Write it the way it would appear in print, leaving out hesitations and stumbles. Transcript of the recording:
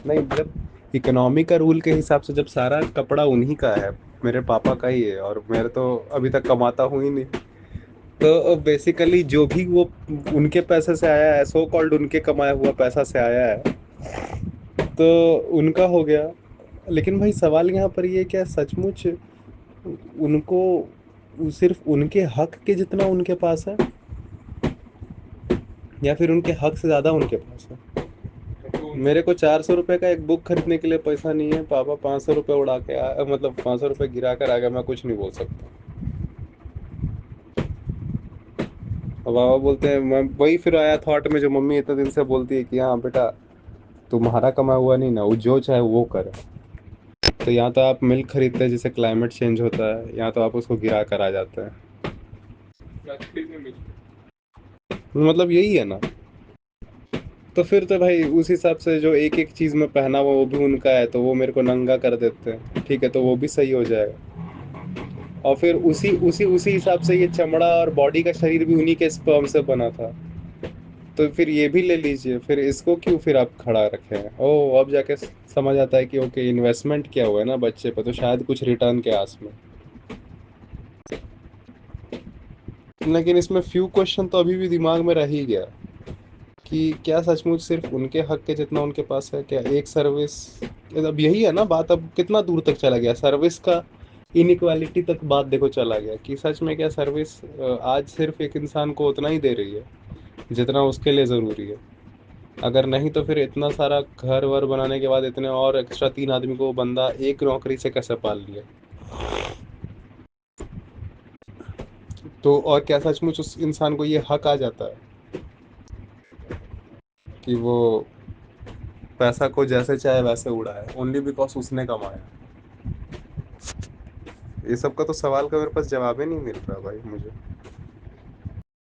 नहीं मतलब इकोनॉमी का रूल के हिसाब से जब सारा कपड़ा उन्हीं का है, मेरे पापा का ही है, और मेरे तो अभी तक कमाता हूँ ही नहीं, तो बेसिकली जो भी वो उनके पैसे से आया है, सो कॉल्ड उनके कमाया हुआ पैसा से आया है, तो उनका हो गया। लेकिन भाई सवाल यहाँ पर ये क्या सचमुच उनको सिर्फ उनके हक के जितना उनके पास है, या फिर उनके हक से ज़्यादा उनके पास है? मेरे को 400 रुपये का एक बुक खरीदने के लिए पैसा नहीं है, पापा 500 रुपये उड़ा के मतलब 500 रुपये गिरा कर आ गया, मैं कुछ नहीं बोल सकता। और पापा बोलते हैं, मैं वही फिर आया थॉट में जो मम्मी इतने दिन से बोलती है कि हाँ बेटा, तुम्हारा कमा हुआ नहीं ना, वो जो चाहे वो करे। तो यहाँ तो आप मिल्क खरीदते हैं जिससे क्लाइमेट चेंज होता है, यहाँ तो आप उसको गिरा कर आ जाते हैं। मतलब यही है ना। तो फिर तो भाई उस हिसाब से जो एक एक चीज़ में पहना हुआ वो भी उनका है, तो वो मेरे को नंगा कर देते हैं, ठीक है, तो वो भी सही हो जाएगा। और फिर उसी उसी उसी हिसाब से ये चमड़ा और बॉडी का शरीर भी उन्हीं के स्पर्म से बना था, तो फिर ये भी ले लीजिए, फिर इसको क्यों फिर आप खड़ा रखे हैं? ओ, अब जाके समझ आता है कि ओके, इन्वेस्टमेंट क्या हुआ है ना बच्चे पे, तो शायद कुछ रिटर्न के आस में। लेकिन इसमें फ्यू क्वेश्चन तो अभी भी दिमाग में रह ही गया कि क्या सचमुच सिर्फ उनके हक के जितना उनके पास है क्या एक सर्विस? अब यही है ना बात, अब कितना दूर तक चला गया सर्विस का, इनइक्वालिटी तक बात देखो चला गया कि सच में क्या सर्विस आज सिर्फ एक इंसान को उतना ही दे रही है जितना उसके लिए ज़रूरी है? अगर नहीं तो फिर इतना सारा घर वर बनाने के बाद इतने और एक्स्ट्रा 3 आदमी को बंदा एक नौकरी से कैसे पाल लिया? तो और क्या सचमुच उस इंसान को ये हक आ जाता है कि वो पैसा को जैसे चाहे वैसे उड़ाए ओनली बिकॉज उसने कमाया? ये सब का तो सवाल का मेरे पास जवाब ही नहीं मिल रहा भाई मुझे।